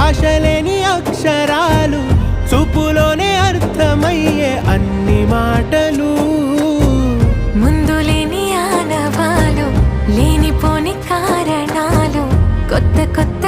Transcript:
భాషలేని అక్షరాలు, చూపులోనే అర్థమయ్యే అన్ని మాటలు. ముందు లేని ఆనవాలు, లేనిపోని కారణాలు, కొత్త కొత్త